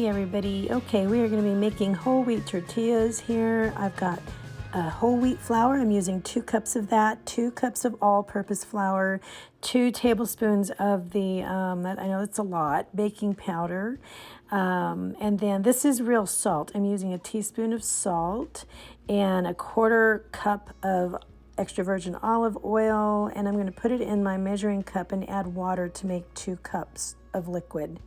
everybody. Okay, we are going to be making whole wheat tortillas here. I've got whole wheat flour. I'm using 2 cups of that, 2 cups of all-purpose flour, 2 tablespoons of the, I know it's a lot, baking powder. And then this is real salt. I'm using a teaspoon of salt and a 1/4 cup of extra virgin olive oil, and I'm going to put it in my measuring cup and add water to make 2 cups of liquid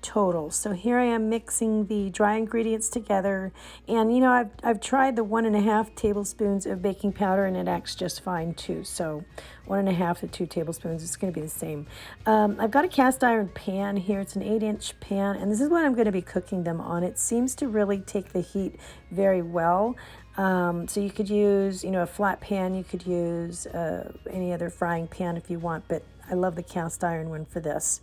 total. So here I am mixing the dry ingredients together, and you know, I've tried the 1.5 tablespoons of baking powder and it acts just fine too. So 1.5 to 2 tablespoons, it's going to be the same. I've got a cast iron pan here. It's an 8-inch pan, and this is what I'm going to be cooking them on. It seems to really take the heat very well. So you could use, you know, a flat pan. You could use any other frying pan if you want, but I love the cast iron one for this.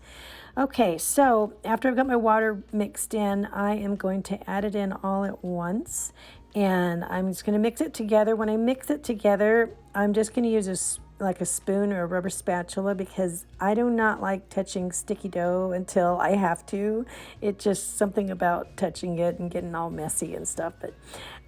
Okay, so after I've got my water mixed in, I am going to add it in all at once, and I'm just going to mix it together. When I mix it together, I'm just going to use like a spoon or a rubber spatula, because I do not like touching sticky dough until I have to. It's just something about touching it and getting all messy and stuff. But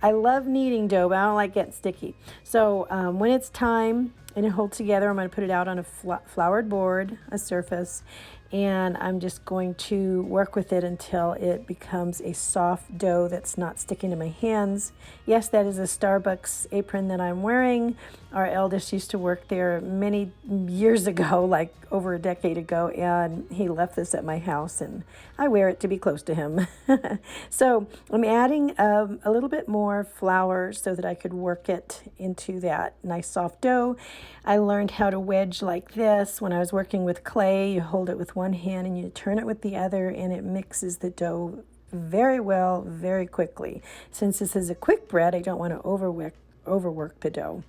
I love kneading dough, but I don't like getting sticky. So when it's time and it holds together, I'm going to put it out on a floured board, a surface, and I'm just going to work with it until it becomes a soft dough that's not sticking to my hands. Yes, that is a Starbucks apron that I'm wearing. Our eldest used to work there many years ago, like over a decade ago, and he left this at my house, and I wear it to be close to him. So I'm adding a little bit more flour so that I could work it into that nice soft dough. I learned how to wedge like this when I was working with clay. You hold it with one hand and you turn it with the other, and it mixes the dough very well, very quickly. Since this is a quick bread, I don't want to overwork the dough.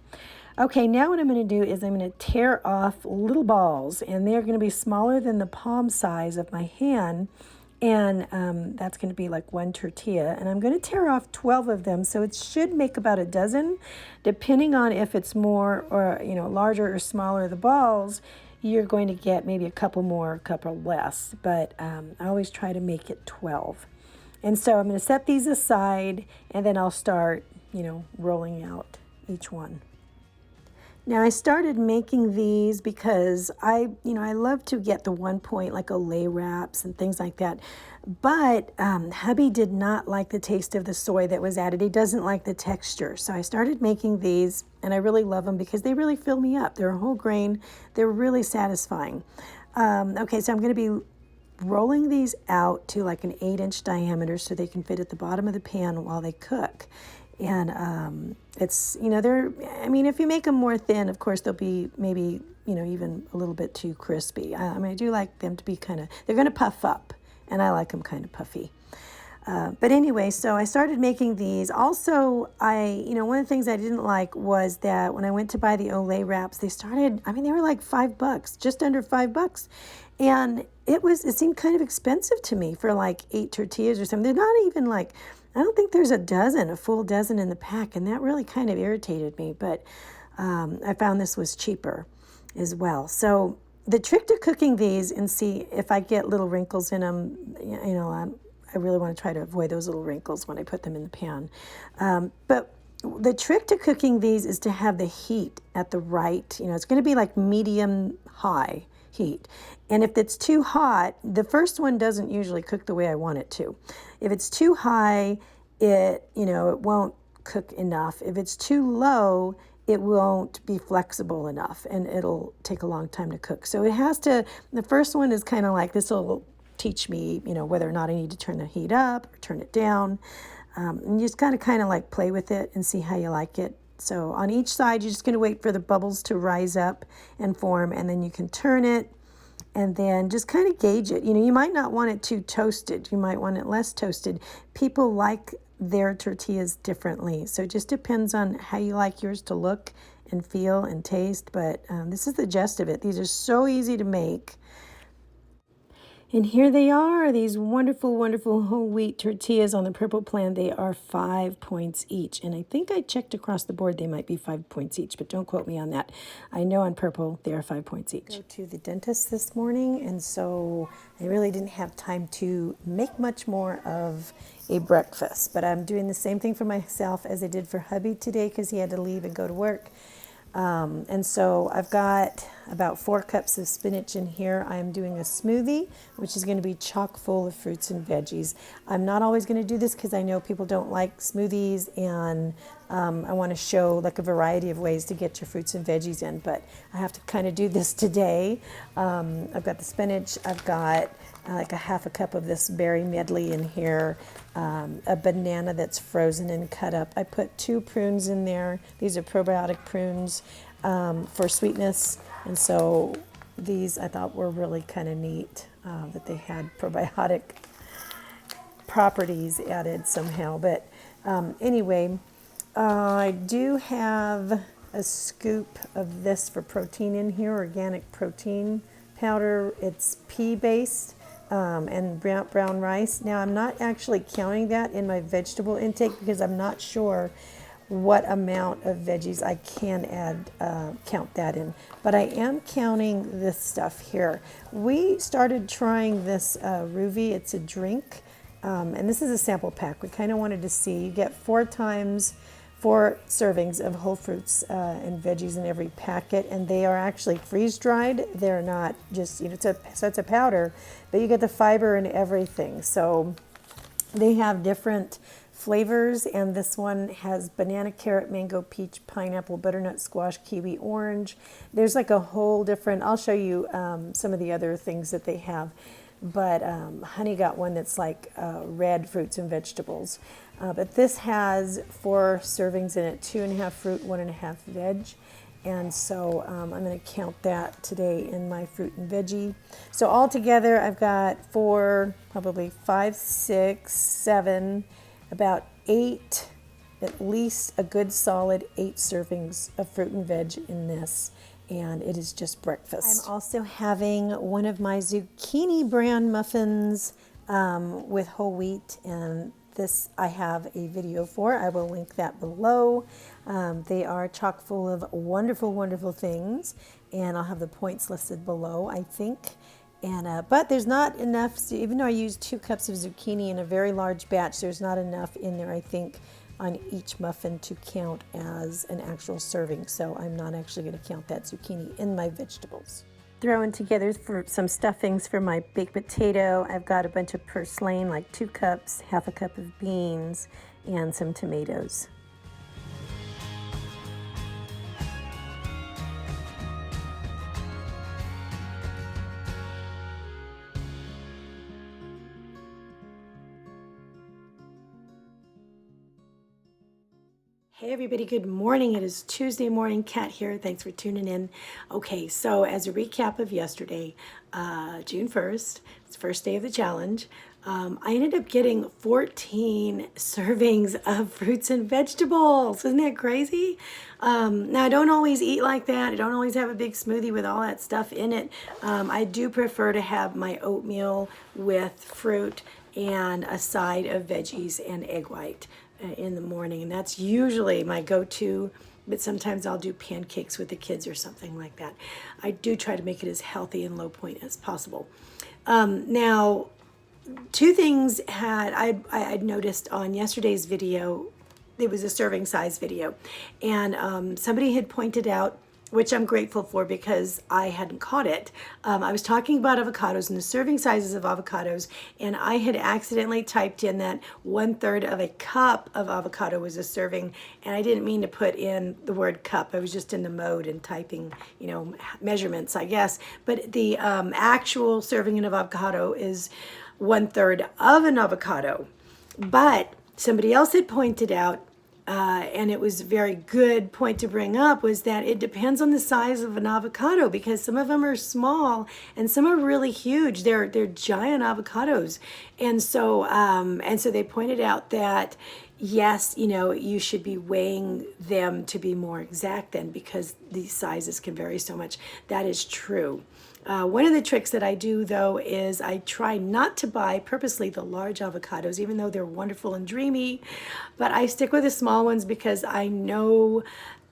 Okay, now what I'm going to do is I'm going to tear off little balls, and they're going to be smaller than the palm size of my hand, and that's going to be like 1 tortilla, and I'm going to tear off 12 of them, so it should make about a dozen. Depending on if it's more or, you know, larger or smaller the balls, you're going to get maybe a couple more, a couple less, but I always try to make it 12. And so I'm going to set these aside, and then I'll start, you know, rolling out each one. Now I started making these because I love to get the 1 point like Olay wraps and things like that. But hubby did not like the taste of the soy that was added. He doesn't like the texture. So I started making these, and I really love them because they really fill me up. They're a whole grain. They're really satisfying. Okay, so I'm going to be rolling these out to like an 8-inch diameter so they can fit at the bottom of the pan while they cook. And it's, you know, I mean, if you make them more thin, of course, they'll be maybe, you know, even a little bit too crispy. I mean, I do like them to be they're going to puff up, and I like them kind of puffy. But anyway, so I started making these. Also, one of the things I didn't like was that when I went to buy the Olay wraps, they were like $5, just under $5. And it seemed kind of expensive to me for like 8 tortillas or something. They're not even like, I don't think there's a full dozen in the pack, and that really kind of irritated me. But I found this was cheaper as well. So the trick to cooking these, and see if I get little wrinkles in them, you know, I really want to try to avoid those little wrinkles when I put them in the pan. But the trick to cooking these is to have the heat at the right, you know, it's going to be like medium high heat. And if it's too hot, the first one doesn't usually cook the way I want it to. If it's too high, it won't cook enough. If it's too low, it won't be flexible enough, and it'll take a long time to cook. So the first one is kind of like, this will teach me, you know, whether or not I need to turn the heat up or turn it down. And you just kind of like play with it and see how you like it. So on each side, you're just going to wait for the bubbles to rise up and form, and then you can turn it and then just kind of gauge it. You know, you might not want it too toasted. You might want it less toasted. People like their tortillas differently. So it just depends on how you like yours to look and feel and taste. But this is the gist of it. These are so easy to make. And here they are, these wonderful, wonderful whole wheat tortillas on the purple plan. They are 5 points each. And I think I checked across the board, they might be 5 points each, but don't quote me on that. I know on purple, they are 5 points each. Go to the dentist this morning, and so I really didn't have time to make much more of a breakfast. But I'm doing the same thing for myself as I did for hubby today because he had to leave and go to work. And so I've got about 4 cups of spinach in here. I'm doing a smoothie, which is going to be chock full of fruits and veggies. I'm not always going to do this because I know people don't like smoothies, and I want to show like a variety of ways to get your fruits and veggies in, but I have to kind of do this today. I've got the spinach, I've got like a half a cup of this berry medley in here, a banana that's frozen and cut up. I put 2 prunes in there. These are probiotic prunes for sweetness, and so these I thought were really kind of neat that they had probiotic properties added somehow. But anyway, I do have a scoop of this for protein in here, organic protein powder. It's pea-based. And brown rice. Now, I'm not actually counting that in my vegetable intake because I'm not sure what amount of veggies I can add, count that in. But I am counting this stuff here. We started trying this Ruvi. It's a drink, and this is a sample pack. We kind of wanted to see. You get 4 servings of whole fruits and veggies in every packet, and they are actually freeze dried. They're not just, it's a powder, but you get the fiber and everything. So they have different flavors, and this one has banana, carrot, mango, peach, pineapple, butternut, squash, kiwi, orange. There's like a whole different, I'll show you some of the other things that they have. But Honey got one that's like red fruits and vegetables. But this has 4 servings in it, 2.5 fruit, 1.5 veg. And so I'm going to count that today in my fruit and veggie. So altogether, I've got 4, probably 5, 6, 7, about 8, at least a good solid 8 servings of fruit and veg in this. And it is just breakfast. I'm also having one of my zucchini brand muffins with whole wheat, and this I have a video for. I will link that below. They are chock full of wonderful, wonderful things, and I'll have the points listed below, I think. And but there's not enough, even though I used 2 cups of zucchini in a very large batch, there's not enough in there, I think, on each muffin to count as an actual serving. So I'm not actually going to count that zucchini in my vegetables. Throwing together for some stuffings for my baked potato. I've got a bunch of purslane, like 2 cups, half a cup of beans, and some tomatoes. Hey everybody, good morning. It is Tuesday morning. Kat here. Thanks for tuning in. Okay, so as a recap of yesterday, June 1st, it's the first day of the challenge. I ended up getting 14 servings of fruits and vegetables. Isn't that crazy? Now, I don't always eat like that. I don't always have a big smoothie with all that stuff in it. I do prefer to have my oatmeal with fruit and a side of veggies and egg white in the morning, and that's usually my go-to, but sometimes I'll do pancakes with the kids or something like that. I do try to make it as healthy and low point as possible. Now, 2 things I'd noticed on yesterday's video. It was a serving size video, and somebody had pointed out, which I'm grateful for because I hadn't caught it. I was talking about avocados and the serving sizes of avocados, and I had accidentally typed in that 1/3 of a cup of avocado was a serving, and I didn't mean to put in the word cup. I was just in the mode and typing, measurements, I guess. But the actual serving of avocado is 1/3 of an avocado. But somebody else had pointed out, and it was a very good point to bring up, was that it depends on the size of an avocado, because some of them are small and some are really huge. They're giant avocados, and so they pointed out that yes, you know, you should be weighing them to be more exact then, because these sizes can vary so much. That is true. One of the tricks that I do though is I try not to buy purposely the large avocados, even though they're wonderful and dreamy, but I stick with the small ones because I know,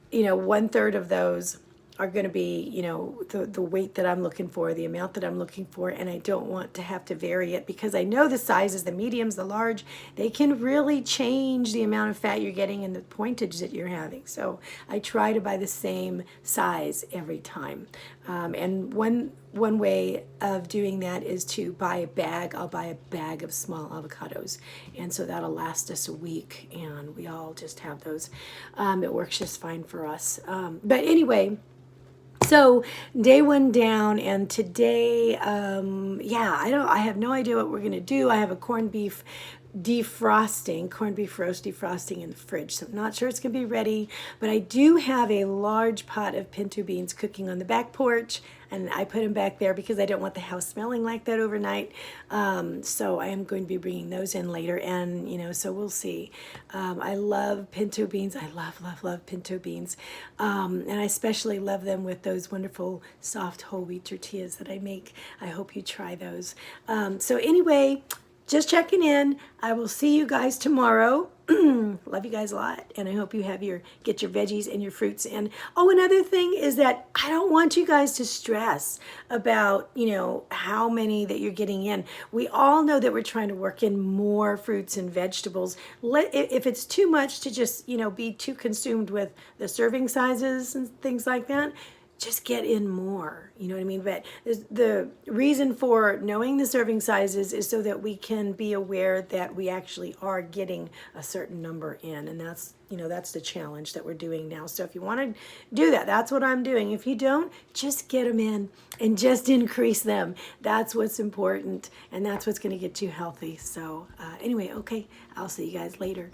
you know, 1/3 of those are going to be, you know, the weight that I'm looking for, the amount that I'm looking for, and I don't want to have to vary it because I know the sizes, the mediums, the large, they can really change the amount of fat you're getting and the pointage that you're having. So I try to buy the same size every time. And one way of doing that is to buy a bag. I'll buy a bag of small avocados, and so that'll last us a week, and we all just have those. It works just fine for us. But anyway, so day one down, and today, yeah, I have no idea what we're gonna do. I have a corned beef roast defrosting in the fridge. So I'm not sure it's gonna be ready, but I do have a large pot of pinto beans cooking on the back porch, and I put them back there because I don't want the house smelling like that overnight. So I am going to be bringing those in later, and you know, so we'll see. I love pinto beans. I love pinto beans, and I especially love them with those wonderful soft whole wheat tortillas that I make. I hope you try those. So anyway, just checking in. I will see you guys tomorrow. Love you guys a lot, and I hope you have get your veggies and your fruits in. Oh, another thing is that I don't want you guys to stress about, you know, how many that you're getting in. We all know that we're trying to work in more fruits and vegetables. If it's too much to just, you know, be too consumed with the serving sizes and things like that, just get in more, you know what I mean? But the reason for knowing the serving sizes is so that we can be aware that we actually are getting a certain number in, and that's, you know, that's the challenge that we're doing now. So if you want to do that, that's what I'm doing. If you don't, just get them in and just increase them. That's what's important, and that's what's going to get you healthy. So anyway, okay, I'll see you guys later.